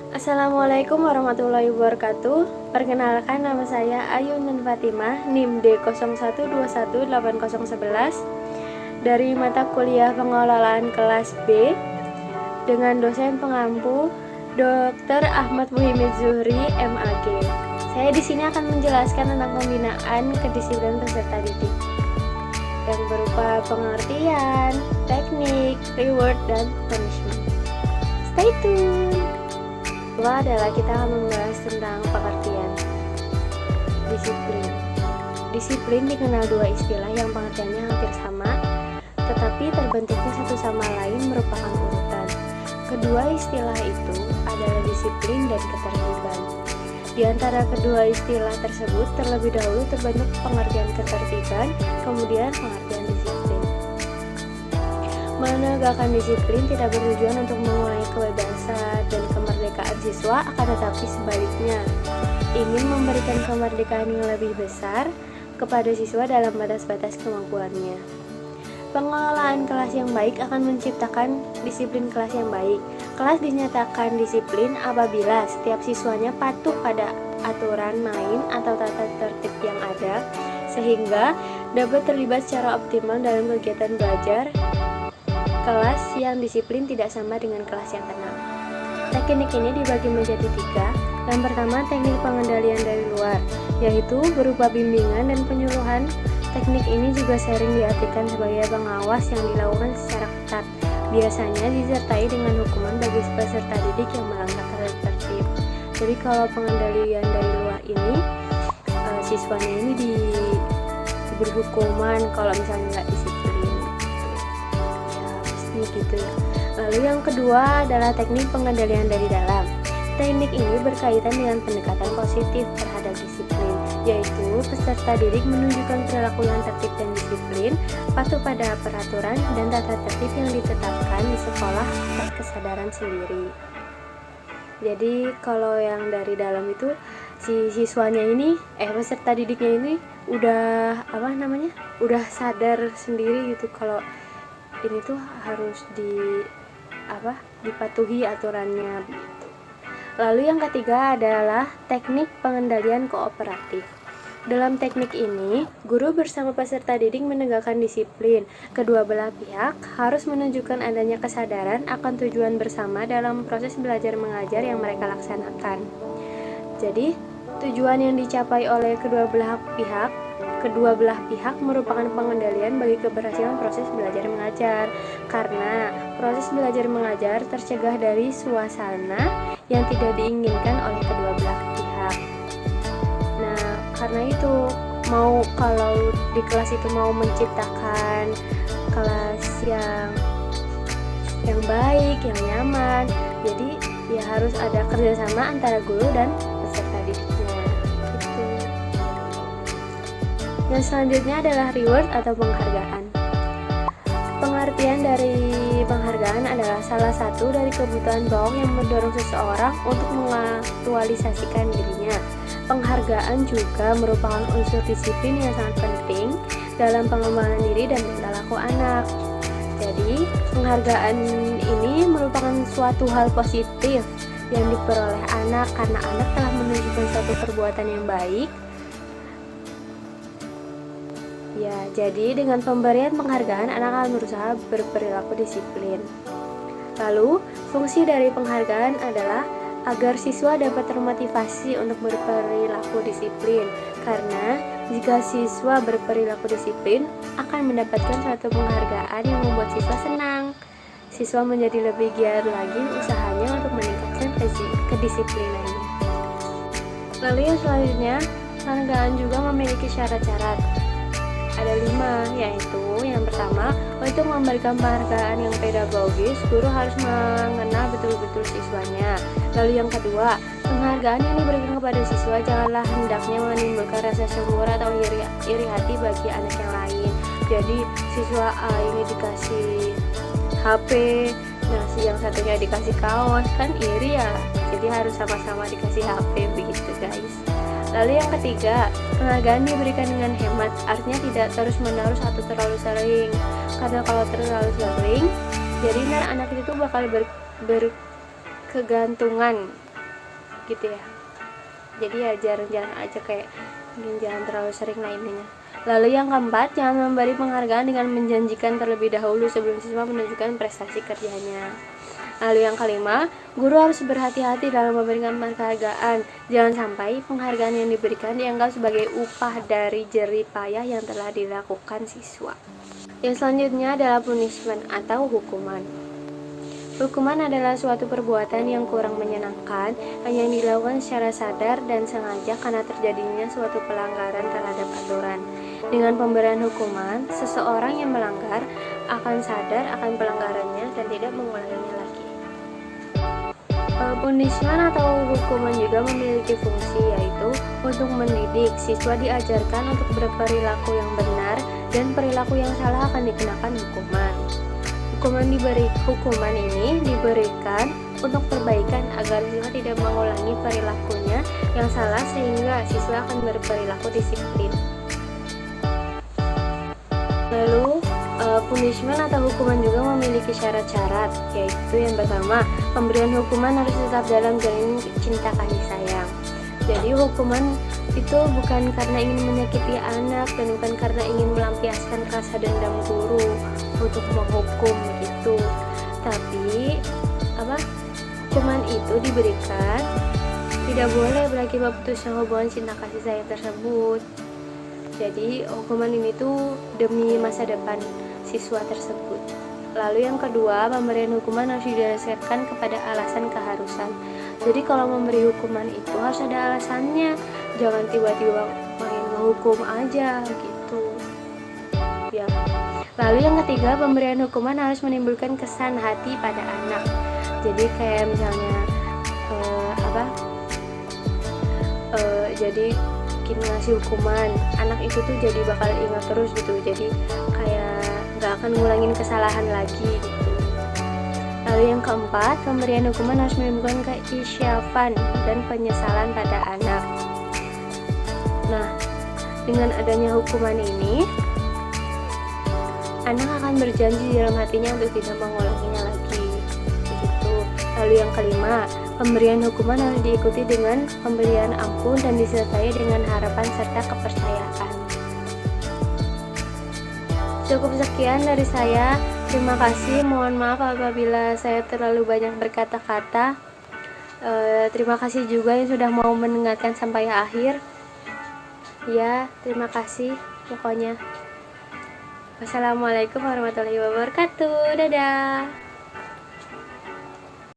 Assalamualaikum warahmatullahi wabarakatuh. Perkenalkan, nama saya Ayu Nun Fatimah, NIM D01218011 dari mata kuliah pengelolaan kelas B dengan dosen pengampu Dr. Ahmad Muhyiddin Zuhri, MAG. Saya di sini akan menjelaskan tentang pembinaan kedisiplinan peserta didik yang berupa pengertian, teknik, reward, dan punishment. Stay tune. Kedua adalah kita akan membahas tentang pengertian disiplin. Disiplin dikenal dua istilah yang pengertiannya hampir sama, tetapi terbentuknya satu sama lain merupakan urutan. Kedua istilah itu adalah disiplin dan ketertiban. Di antara kedua istilah tersebut terlebih dahulu terbentuk pengertian ketertiban, kemudian pengertian disiplin. Menegakkan disiplin tidak bertujuan untuk mengurangi kebebasan dan kemerdekaan siswa, akan tetapi sebaliknya, ingin memberikan kemerdekaan yang lebih besar kepada siswa dalam batas-batas kemampuannya. Pengelolaan kelas yang baik akan menciptakan disiplin kelas yang baik. Kelas dinyatakan disiplin apabila setiap siswanya patuh pada aturan main atau tata tertib yang ada, sehingga dapat terlibat secara optimal dalam kegiatan belajar. Kelas yang disiplin tidak sama dengan kelas yang tenang. Teknik ini dibagi menjadi tiga. Yang pertama, teknik pengendalian dari luar, yaitu berupa bimbingan dan penyuluhan. Teknik ini juga sering diartikan sebagai pengawas yang dilakukan secara ketat, biasanya disertai dengan hukuman bagi peserta didik yang melanggar tata tertib. Jadi kalau pengendalian dari luar ini, siswanya ini diberi hukuman kalau misalnya nggak disiplin. Gitu ya. Lalu yang kedua adalah teknik pengendalian dari dalam. Teknik ini berkaitan dengan pendekatan positif terhadap disiplin, yaitu peserta didik menunjukkan perilaku yang tertib dan disiplin, patuh pada peraturan dan tata tertib yang ditetapkan di sekolah atas kesadaran sendiri. Jadi kalau yang dari dalam itu si siswanya ini, peserta didiknya ini udah udah sadar sendiri gitu kalau ini tuh harus dipatuhi aturannya. Lalu yang ketiga adalah teknik pengendalian kooperatif. Dalam teknik ini, guru bersama peserta didik menegakkan disiplin. Kedua belah pihak harus menunjukkan adanya kesadaran akan tujuan bersama dalam proses belajar mengajar yang mereka laksanakan. Jadi, tujuan yang dicapai oleh kedua belah pihak merupakan pengendalian bagi keberhasilan proses belajar mengajar, karena proses belajar mengajar tercegah dari suasana yang tidak diinginkan oleh kedua belah pihak. Nah, karena itu kalau di kelas itu mau menciptakan kelas yang baik, yang nyaman, jadi ya harus ada kerjasama antara guru dan peserta didiknya. Yang selanjutnya adalah reward atau penghargaan. Pengertian dari penghargaan adalah salah satu dari kebutuhan bawang yang mendorong seseorang untuk mengaktualisasikan dirinya. Penghargaan juga merupakan unsur disiplin yang sangat penting dalam pengembangan diri dan tingkah laku anak. Jadi, penghargaan ini merupakan suatu hal positif yang diperoleh anak karena anak telah menunjukkan suatu perbuatan yang baik. Ya, jadi dengan pemberian penghargaan, anak akan berusaha berperilaku disiplin. Lalu, fungsi dari penghargaan adalah agar siswa dapat termotivasi untuk berperilaku disiplin. Karena jika siswa berperilaku disiplin, akan mendapatkan suatu penghargaan yang membuat siswa senang. Siswa menjadi lebih giat lagi usahanya untuk meningkatkan kedisiplinannya. Lalu yang selanjutnya, penghargaan juga memiliki syarat-syarat. Ada 5, yaitu yang pertama, untuk memberikan penghargaan yang pedagogis, guru harus mengenal betul-betul siswanya. Lalu yang kedua, penghargaan yang diberikan kepada siswa janganlah hendaknya menimbulkan rasa cemburu atau iri hati bagi anak yang lain. Jadi siswa A ini dikasih HP, nah si yang satunya dikasih kaos, kan iri ya. Jadi harus sama-sama dikasih HP begitu guys. Lalu yang ketiga, penghargaan diberikan dengan hemat, artinya tidak terus-menerus atau terlalu sering. Karena kalau terlalu sering, jadi anak itu bakal berkegantungan gitu ya. Jadi ya jarang-jarang aja, kayak mungkin jangan terlalu sering lah intinya. Lalu yang keempat, jangan memberi penghargaan dengan menjanjikan terlebih dahulu sebelum siswa menunjukkan prestasi kerjanya. Lalu yang kelima, guru harus berhati-hati dalam memberikan penghargaan. Jangan sampai penghargaan yang diberikan dianggap sebagai upah dari jerih payah yang telah dilakukan siswa. Yang selanjutnya adalah punishment atau hukuman. Hukuman adalah suatu perbuatan yang kurang menyenangkan yang dilakukan secara sadar dan sengaja karena terjadinya suatu pelanggaran terhadap aturan. Dengan pemberian hukuman, seseorang yang melanggar akan sadar akan pelanggarannya dan tidak mengulanginya lagi. Punishment atau hukuman juga memiliki fungsi, yaitu untuk mendidik. Siswa diajarkan untuk berperilaku yang benar dan perilaku yang salah akan dikenakan hukuman. Hukuman ini diberikan untuk perbaikan agar siswa tidak mengulangi perilakunya yang salah sehingga siswa akan berperilaku disiplin. Lalu punishment atau hukuman juga memiliki syarat-syarat, yaitu yang pertama, pemberian hukuman harus tetap dalam jalan cinta kasih sayang. Jadi hukuman itu bukan karena ingin menyakiti anak dan bukan karena ingin melampiaskan rasa dendam guru untuk menghukum gitu. Tapi hukuman itu diberikan tidak boleh berakibat putusnya hubungan cinta kasih sayang tersebut. Jadi hukuman ini tuh demi masa depan siswa tersebut. Lalu yang kedua, pemberian hukuman harus didasarkan kepada alasan keharusan. Jadi kalau memberi hukuman itu harus ada alasannya, jangan tiba-tiba main ngehukum aja gitu ya. Lalu yang ketiga, pemberian hukuman harus menimbulkan kesan hati pada anak. Jadi kayak misalnya jadi kita ngasih hukuman, anak itu tuh jadi bakal ingat terus gitu, jadi kayak nggak akan ngulangin kesalahan lagi gitu. Lalu yang keempat, pemberian hukuman harus menimbulkan keisyafan dan penyesalan pada anak. Nah, dengan adanya hukuman ini, anak akan berjanji dalam hatinya untuk tidak mengulanginya lagi. Begitu. Lalu yang kelima, pemberian hukuman harus diikuti dengan pemberian ampun dan disertai dengan harapan serta kepercayaan. Cukup sekian dari saya. Terima kasih. Mohon maaf apabila saya terlalu banyak berkata-kata. Terima kasih juga yang sudah mau mendengarkan sampai akhir. Ya, terima kasih pokoknya. Wassalamualaikum warahmatullahi wabarakatuh. Dadah.